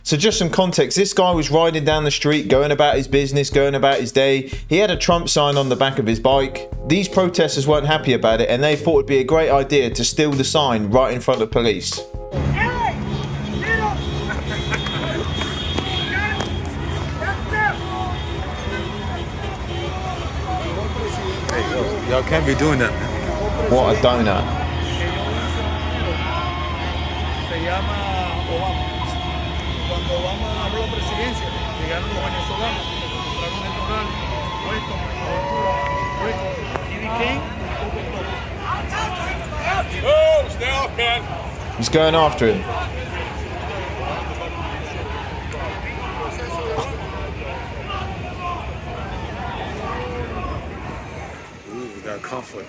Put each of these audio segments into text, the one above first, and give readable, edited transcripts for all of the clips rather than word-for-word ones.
So just some context, this guy was riding down the street, going about his business, going about his day. He had a Trump sign on the back of his bike. These protesters weren't happy about it and they thought it'd be a great idea to steal the sign right in front of police. Y'all can't be doing that. What a donut. He's going after him. Ooh, we got conflict.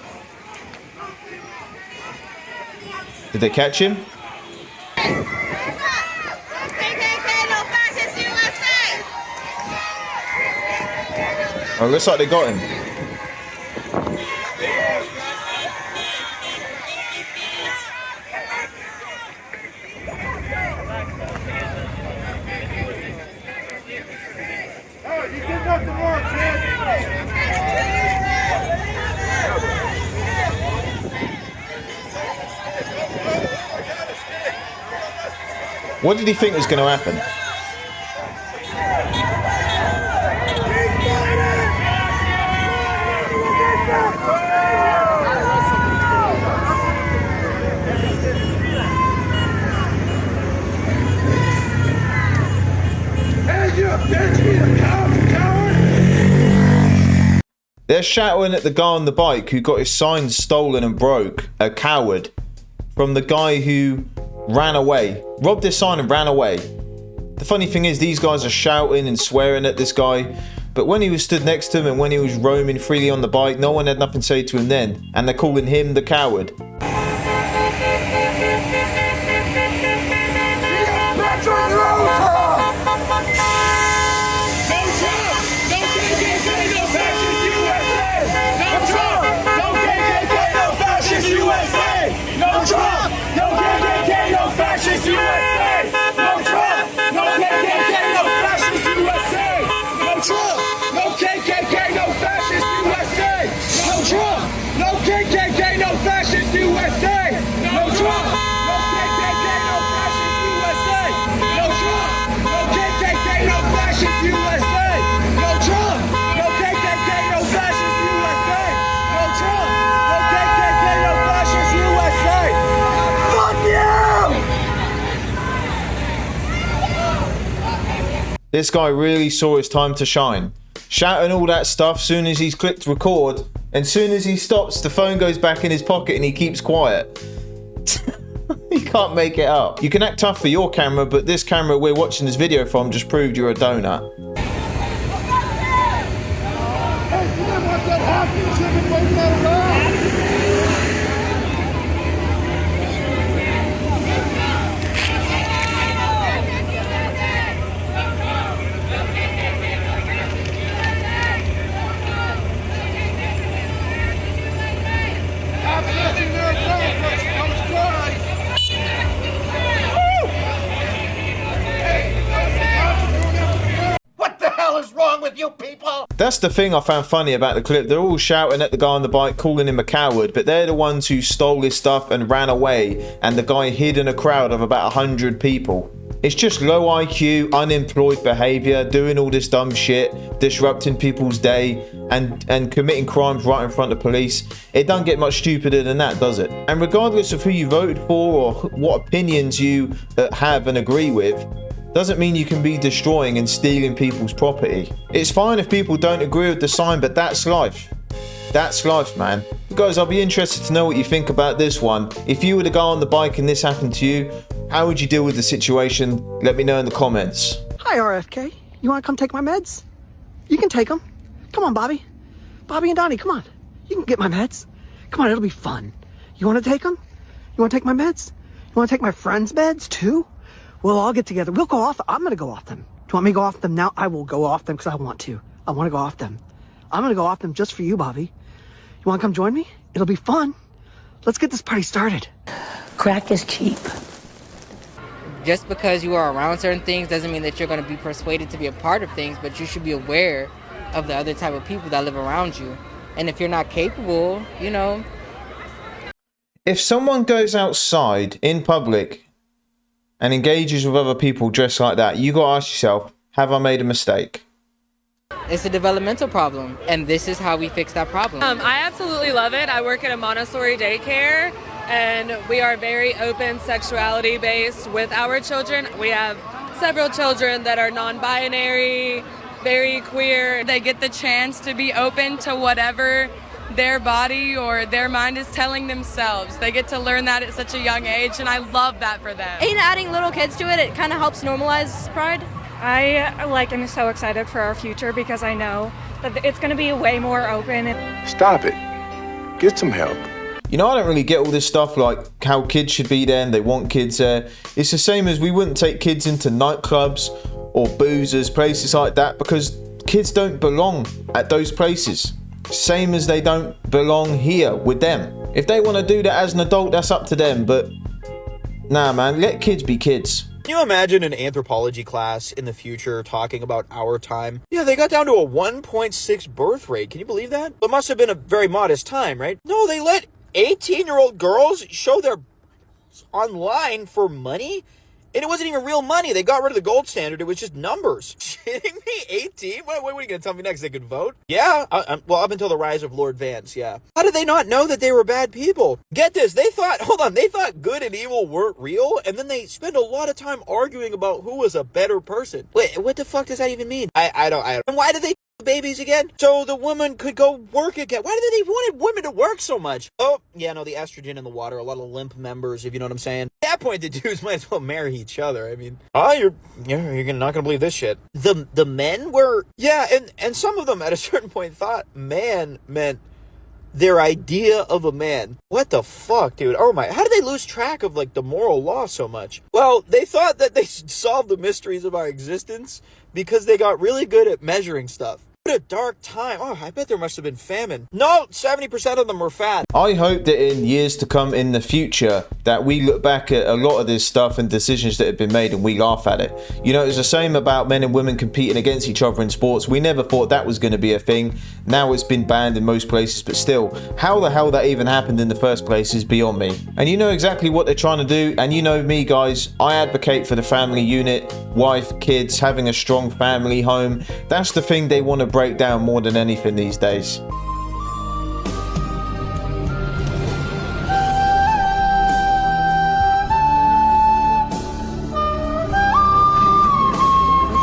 Did they catch him? Oh, looks like they got him. Oh, you did nothing wrong, kid. What did he think was going to happen? They're shouting at the guy on the bike who got his sign stolen and broke, a coward, from the guy who ran away, robbed his sign and ran away. The funny thing is, these guys are shouting and swearing at this guy, but when he was stood next to him and when he was roaming freely on the bike, no one had nothing to say to him then, and they're calling him the coward. This guy really saw his time to shine. Shouting all that stuff, soon as he's clicked record, and soon as he stops, the phone goes back in his pocket and he keeps quiet. You can't make it up. You can act tough for your camera, but this camera we're watching this video from just proved you're a donut. That's the thing I found funny about the clip. They're all shouting at the guy on the bike, calling him a coward, but they're the ones who stole his stuff and ran away, and the guy hid in a crowd of about 100 people. It's just low IQ, unemployed behavior, doing all this dumb shit, disrupting people's day, and committing crimes right in front of police. It doesn't get much stupider than that, does it? And regardless of who you voted for or what opinions you have and agree with, doesn't mean you can be destroying and stealing people's property. It's fine if people don't agree with the sign, but that's life. That's life, man. Guys, I'll be interested to know what you think about this one. If you were the guy on the bike and this happened to you, how would you deal with the situation? Let me know in the comments. Hi, RFK. You want to come take my meds? You can take them. Come on, Bobby. Bobby and Donnie, come on. You can get my meds. Come on, it'll be fun. You want to take them? You want to take my meds? You want to take my friends' meds, too? We'll all get together. We'll go off. I'm going to go off them. Do you want me to go off them now? I will go off them because I want to. I want to go off them. I'm going to go off them just for you, Bobby. You want to come join me? It'll be fun. Let's get this party started. Crack is cheap. Just because you are around certain things doesn't mean that you're going to be persuaded to be a part of things, but you should be aware of the other type of people that live around you. And if you're not capable, you know. If someone goes outside in public and engages with other people dressed like that, you got to ask yourself, have I made a mistake? It's a developmental problem, and this is how we fix that problem. I absolutely love it. I work at a Montessori daycare, and we are very open sexuality based with our children. We have several children that are non-binary, very queer. They get the chance to be open to whatever their body or their mind is telling themselves. They get to learn that at such a young age, and I love that for them. And adding little kids to it, it kind of helps normalize pride. I am so excited for our future because I know that it's going to be way more open. Stop it. Get some help. You know, I don't really get all this stuff like how kids should be there and they want kids there. It's the same as we wouldn't take kids into nightclubs or boozers, places like that, because kids don't belong at those places. Same as they don't belong here with them. If they want to do that as an adult, that's up to them. But nah, man, let kids be kids. Can you imagine an anthropology class in the future talking about our time? Yeah, they got down to a 1.6 birth rate. Can you believe that? It must have been a very modest time, right? No, they let 18-year-old girls show their online for money? And it wasn't even real money. They got rid of the gold standard. It was just numbers. Kidding me? 18? What are you going to tell me next? They could vote? Yeah. Well, up until the rise of Lord Vance, yeah. How did they not know that they were bad people? Get this. They thought good and evil weren't real. And then they spend a lot of time arguing about who was a better person. Wait, what the fuck does that even mean? I don't. And why did they babies again? So the woman could go work again. Why did they wanted women to work so much? Oh, yeah, no, the estrogen in the water, a lot of limp members, if you know what I'm saying. At that point, the dudes might as well marry each other. I mean, you're not gonna believe this shit. The men were, yeah, and some of them at a certain point thought man meant their idea of a man. What the fuck, dude? Oh my, how did they lose track of like the moral law so much? Well, they thought that they solved the mysteries of our existence because they got really good at measuring stuff. What a dark time. Oh, I bet there must have been famine. No, 70% of them were fat. I hope that in years to come in the future that we look back at a lot of this stuff and decisions that have been made and we laugh at it. You know, it's the same about men and women competing against each other in sports. We never thought that was going to be a thing. Now it's been banned in most places, but still, how the hell that even happened in the first place is beyond me. And you know exactly what they're trying to do, and you know me, guys. I advocate for the family unit, wife, kids, having a strong family home. That's the thing they want to break down more than anything these days. What's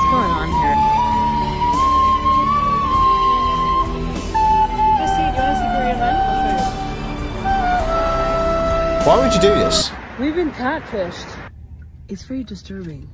going on here? Do you want to see Korean men? I'll show you. Why would you do this? We've been catfished. It's very disturbing.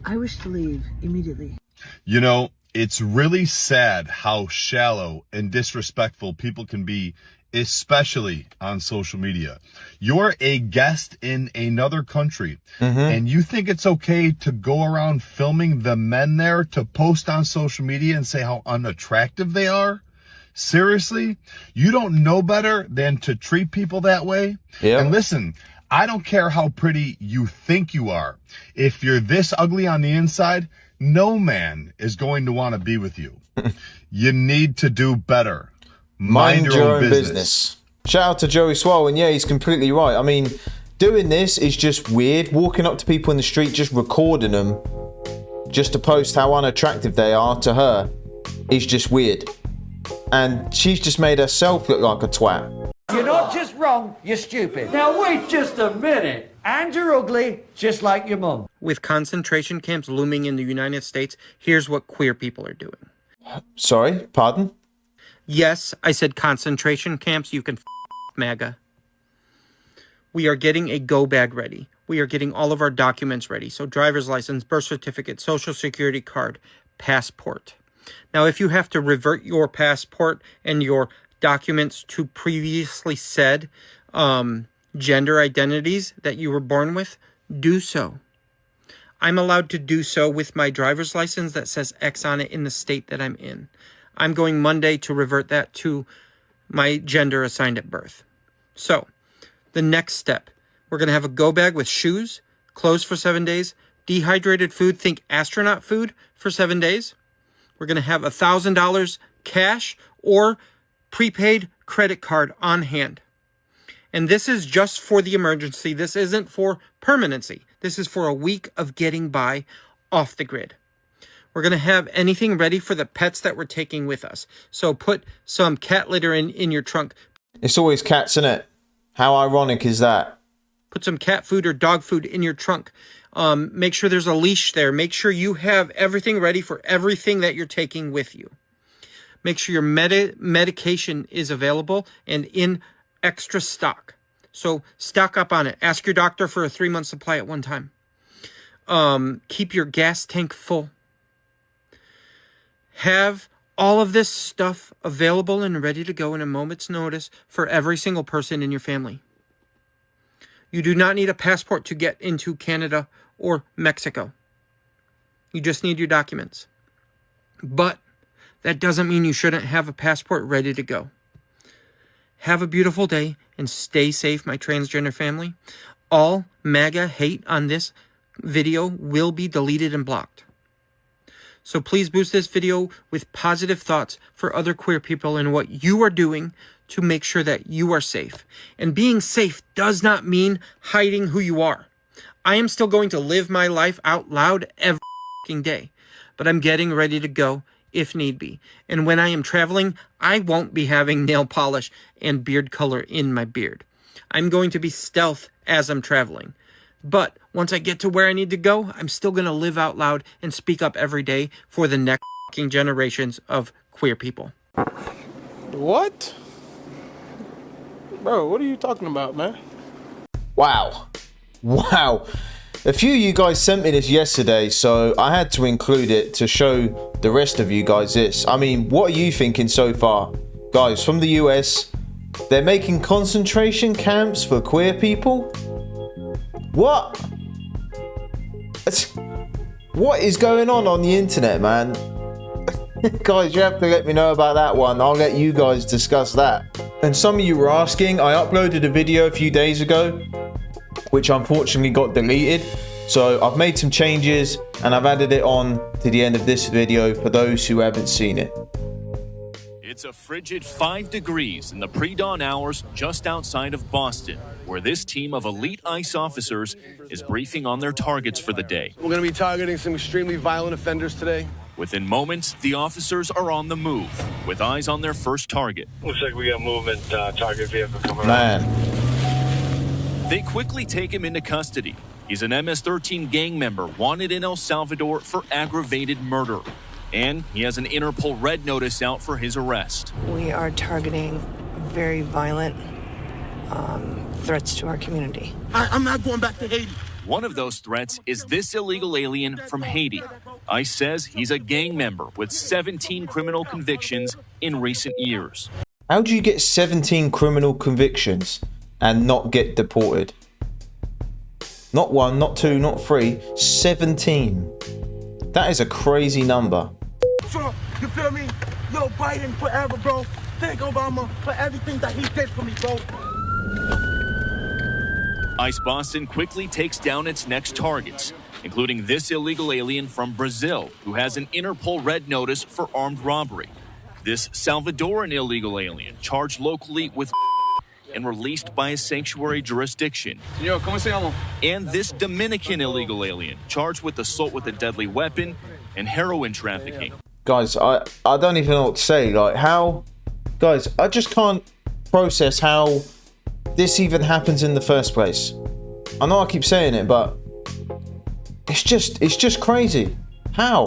I wish to leave immediately. You know, it's really sad how shallow and disrespectful people can be, especially on social media. You're a guest in another country, and you think it's okay to go around filming the men there to post on social media and say how unattractive they are? Seriously? You don't know better than to treat people that way? Yeah. And listen, I don't care how pretty you think you are. If you're this ugly on the inside, no man is going to want to be with you. You need to do better. Mind your own business. Shout out to Joey Swall, and yeah, he's completely right. I mean, doing this is just weird. Walking up to people in the street, just recording them, just to post how unattractive they are to her, is just weird. And she's just made herself look like a twat. You're not just wrong, you're stupid. Now wait just a minute. And you're ugly, just like your mum. With concentration camps looming in the United States, here's what queer people are doing. Sorry, pardon? Yes, I said concentration camps. You can MAGA. We are getting a go bag ready. We are getting all of our documents ready. So driver's license, birth certificate, social security card, passport. Now, if you have to revert your passport and your documents to previously said gender identities that you were born with, do so. I'm allowed to do so with my driver's license that says X on it in the state that I'm in. I'm going Monday to revert that to my gender assigned at birth. So, the next step, we're going to have a go bag with shoes, clothes for 7 days, dehydrated food, think astronaut food, for 7 days. We're going to have $1,000 cash or prepaid credit card on hand. And this is just for the emergency. This isn't for permanency. This is for a week of getting by off the grid. We're going to have anything ready for the pets that we're taking with us. So put some cat litter in your trunk. It's always cats, isn't it? How ironic is that? Put some cat food or dog food in your trunk. Make sure there's a leash there. Make sure you have everything ready for everything that you're taking with you. Make sure your medication is available and in extra stock. So stock up on it. Ask your doctor for a 3-month supply at one time. Keep your gas tank full. Have all of this stuff available and ready to go in a moment's notice for every single person in your family. You do not need a passport to get into Canada or Mexico. You just need your documents. But that doesn't mean you shouldn't have a passport ready to go. Have a beautiful day and stay safe, my transgender family. All MAGA hate on this video will be deleted and blocked. So please boost this video with positive thoughts for other queer people and what you are doing to make sure that you are safe. And being safe does not mean hiding who you are. I am still going to live my life out loud every day, but I'm getting ready to go if need be. And when I am traveling, I won't be having nail polish and beard color in my beard. I'm going to be stealth as I'm traveling. But once I get to where I need to go, I'm still going to live out loud and speak up every day for the next generations of queer people. What? Bro, what are you talking about, man? Wow. Wow. A few of you guys sent me this yesterday, so I had to include it to show the rest of you guys this. I mean, what are you thinking so far? Guys, from the US, they're making concentration camps for queer people? What? What is going on the internet, man? Guys, you have to let me know about that one. I'll let you guys discuss that. And some of you were asking, I uploaded a video a few days ago, which unfortunately got deleted. So I've made some changes and I've added it on to the end of this video for those who haven't seen it. It's a frigid 5 degrees in the pre-dawn hours just outside of Boston, where this team of elite ICE officers is briefing on their targets for the day. We're going to be targeting some extremely violent offenders today. Within moments, the officers are on the move, with eyes on their first target. Looks like we got movement, target vehicle coming around. They quickly take him into custody. He's an MS-13 gang member wanted in El Salvador for aggravated murder. And he has an Interpol red notice out for his arrest. We are targeting very violent threats to our community. I'm not going back to Haiti. One of those threats is this illegal alien from Haiti. ICE says he's a gang member with 17 criminal convictions in recent years. How do you get 17 criminal convictions and not get deported? Not 1, not 2, not 3, 17. That is a crazy number. So, you feel me? Yo, Biden forever, bro. Thank Obama for everything that he did for me, bro. ICE Boston quickly takes down its next targets, including this illegal alien from Brazil who has an Interpol red notice for armed robbery. This Salvadoran illegal alien charged locally with and released by a sanctuary jurisdiction. Señor, ¿cómo se llama? And this Dominican illegal alien charged with assault with a deadly weapon and heroin trafficking. Guys, I don't even know what to say. Like, how... Guys, I just can't process how this even happens in the first place. I know I keep saying it, but it's just crazy. How?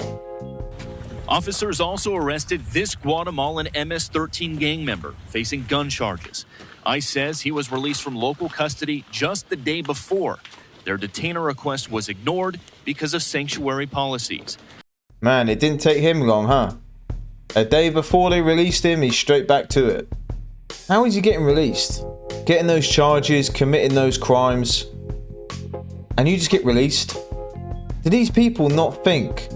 Officers also arrested this Guatemalan MS-13 gang member facing gun charges. ICE says he was released from local custody just the day before. Their detainer request was ignored because of sanctuary policies. Man, it didn't take him long, huh? A day before they released him, he's straight back to it. How is he getting released? Getting those charges, committing those crimes, and you just get released? Do these people not think?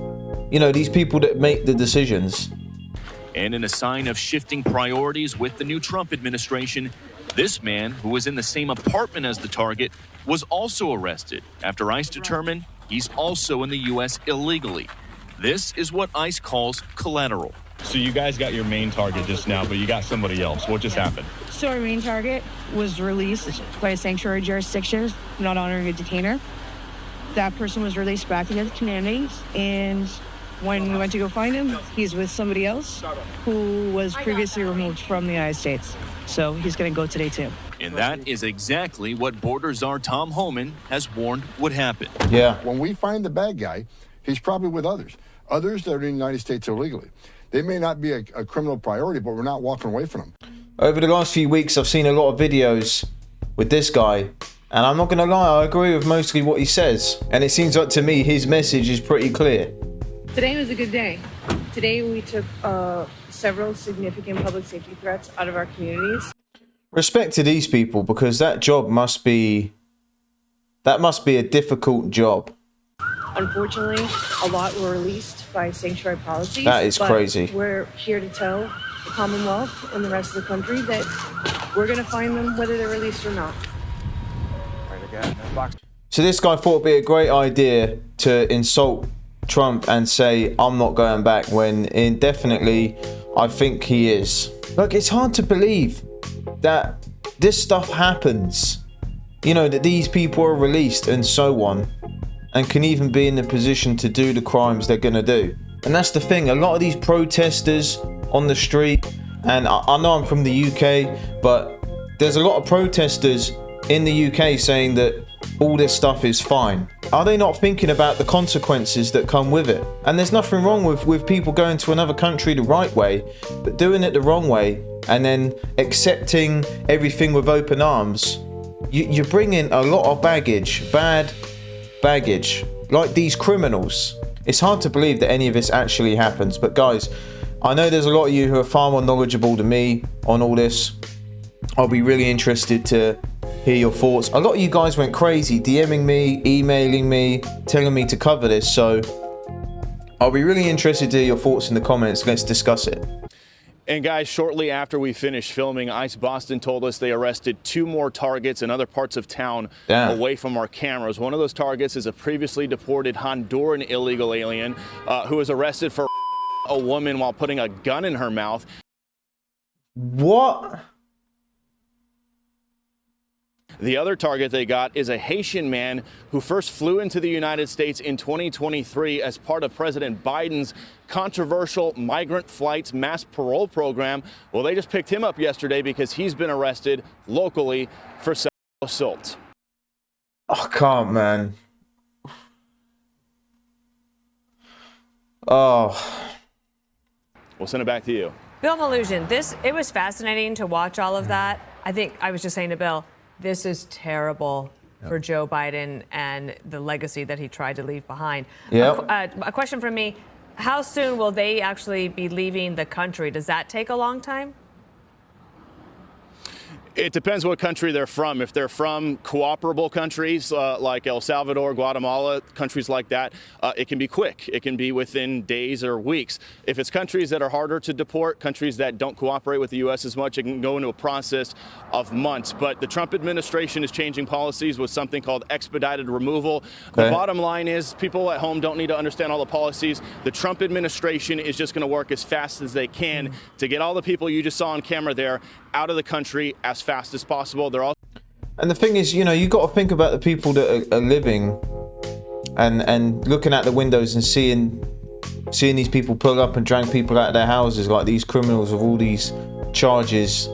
You know, these people that make the decisions. And in a sign of shifting priorities with the new Trump administration, This man, who was in the same apartment as the target, was also arrested after ICE determined he's also in the U.S. illegally. This is what ICE calls collateral. So you guys got your main target just now, but you got somebody else. What just happened? So our main target was released by a sanctuary jurisdiction, not honoring a detainer. That person was released back into the community, and when we went to go find him, he's with somebody else who was previously removed from the United States. So he's going to go today too. And that is exactly what Border Czar Tom Homan has warned would happen. Yeah. When we find the bad guy, he's probably with others that are in the United States illegally. They may not be a criminal priority, but we're not walking away from them. Over the last few weeks, I've seen a lot of videos with this guy, and I'm not going to lie, I agree with mostly what he says. And it seems like to me his message is pretty clear. Today was a good day. Today we took several significant public safety threats out of our communities. Respect to these people, because that must be a difficult job. Unfortunately, a lot were released by sanctuary policies. That is crazy. We're here to tell the Commonwealth and the rest of the country that we're going to find them whether they're released or not. So this guy thought it'd be a great idea to insult Trump and say, I'm not going back, when indefinitely I think he is. Look, it's hard to believe that this stuff happens. You know, that these people are released and so on, and can even be in the position to do the crimes they're going to do. And that's the thing, a lot of these protesters on the street, and I know I'm from the UK, but there's a lot of protesters in the UK saying that all this stuff is fine. Are they not thinking about the consequences that come with it? And there's nothing wrong with people going to another country the right way, but doing it the wrong way and then accepting everything with open arms. You bring in a lot of baggage, bad baggage, like these criminals. It's hard to believe that any of this actually happens. But guys, I know there's a lot of you who are far more knowledgeable than me on all this. I'll be really interested to hear your thoughts. A lot of you guys went crazy, DMing me, emailing me, telling me to cover this. So I'll be really interested to hear your thoughts in the comments. Let's discuss it. And guys, shortly after we finished filming, ICE Boston told us they arrested 2 more targets in other parts of town away from our cameras. One of those targets is a previously deported Honduran illegal alien who was arrested for a woman while putting a gun in her mouth. What? The other target they got is a Haitian man who first flew into the United States in 2023 as part of President Biden's controversial migrant flights mass parole program. Well, they just picked him up yesterday because he's been arrested locally for sexual assault. I can't, man. Oh. We'll send it back to you. Bill Malhusian, it was fascinating to watch all of that. I think I was just saying to Bill, this is terrible for Joe Biden and the legacy that he tried to leave behind. A question from me, how soon will they actually be leaving the country? Does that take a long time? It depends what country they're from. If they're from cooperable countries like El Salvador, Guatemala, countries like that, it can be quick. It can be within days or weeks. If it's countries that are harder to deport, countries that don't cooperate with the U.S. as much, it can go into a process of months. But the Trump administration is changing policies with something called expedited removal. The bottom line is people at home don't need to understand all the policies. The Trump administration is just going to work as fast as they can to get all the people you just saw on camera there out of the country as fast as possible. They're all. And the thing is, you know, you got to think about the people that are living and looking out the windows and seeing these people pull up and drag people out of their houses like these criminals with all these charges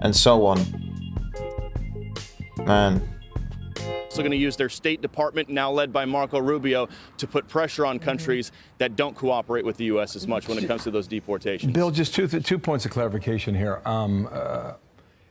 and so on. Man. Also going to use their State Department, now led by Marco Rubio, to put pressure on countries that don't cooperate with the U.S. as much when it comes to those deportations. Bill, just two points of clarification here.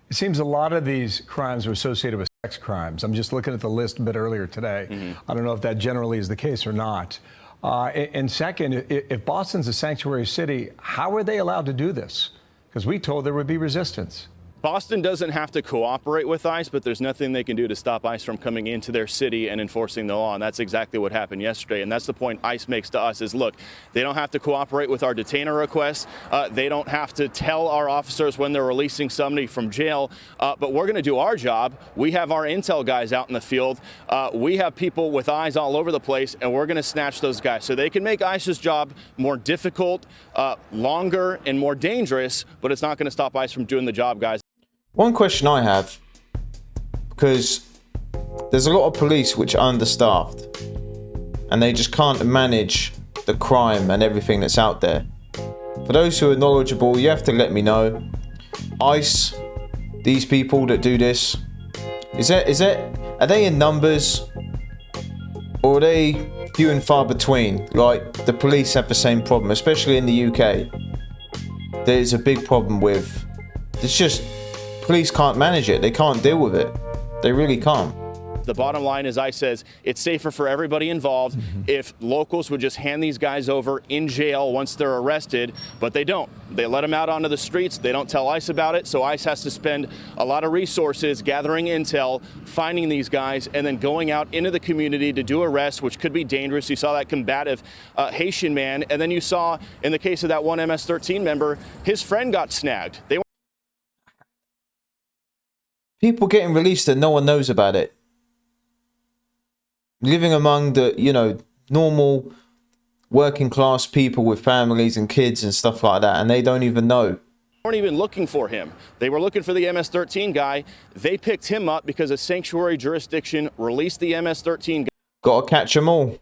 It seems a lot of these crimes are associated with sex crimes. I'm just looking at the list a bit earlier today. I don't know if that generally is the case or not. And second, if Boston's a sanctuary city, how are they allowed to do this? Because we told there would be resistance. Boston doesn't have to cooperate with ICE, but there's nothing they can do to stop ICE from coming into their city and enforcing the law. And that's exactly what happened yesterday. And that's the point ICE makes to us is, look, they don't have to cooperate with our detainer requests. They don't have to tell our officers when they're releasing somebody from jail. But we're going to do our job. We have our intel guys out in the field. We have people with eyes all over the place, and we're going to snatch those guys. So they can make ICE's job more difficult, longer, and more dangerous, but it's not going to stop ICE from doing the job, guys. One question I have, because there's a lot of police which are understaffed and they just can't manage the crime and everything that's out there. For those who are knowledgeable, you have to let me know. ICE, these people that do this, are they in numbers, or are they few and far between? Like, the police have the same problem, especially in the UK. There's a big problem with, it's just, police can't manage it. They can't deal with it. They really can't. The bottom line is, ICE says it's safer for everybody involved if locals would just hand these guys over in jail once they're arrested, but they don't. They let them out onto the streets. They don't tell ICE about it, so ICE has to spend a lot of resources gathering intel, finding these guys, and then going out into the community to do arrests, which could be dangerous. You saw that combative Haitian man, and then you saw, in the case of that one MS-13 member, his friend got snagged. People getting released and no one knows about it. Living among the, normal working class people with families and kids and stuff like that, and they don't even know. They weren't even looking for him. They were looking for the MS-13 guy. They picked him up because a sanctuary jurisdiction released the MS-13 guy. Gotta catch them all.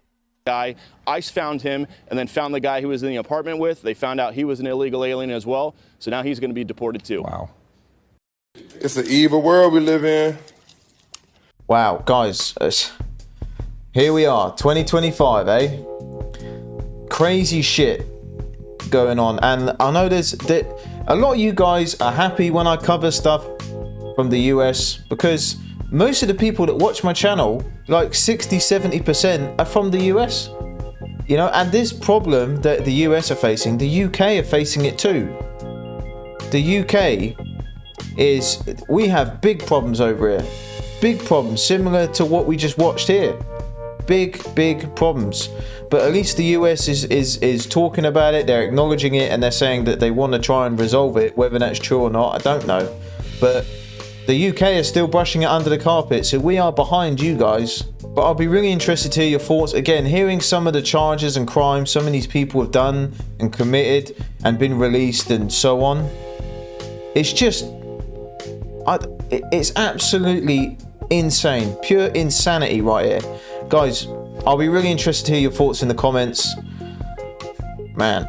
ICE found him and then found the guy who was in the apartment with. They found out he was an illegal alien as well. So now he's going to be deported too. Wow. It's an evil world we live in. Wow, guys. Here we are, 2025, eh? Crazy shit going on. And I know there's a lot of you guys are happy when I cover stuff from the US, because most of the people that watch my channel, like 60-70%, are from the US. And this problem that the US are facing, the UK are facing it too. The UK we have big problems over here. Big problems, similar to what we just watched here. Big problems. But at least the US is talking about it, they're acknowledging it, and they're saying that they want to try and resolve it. Whether that's true or not, I don't know. But the UK is still brushing it under the carpet, so we are behind you guys. But I'll be really interested to hear your thoughts. Again, hearing some of the charges and crimes some of these people have done and committed and been released and so on. It's just, it's absolutely insane. Pure insanity right here. Guys, I'll be really interested to hear your thoughts in the comments. Man.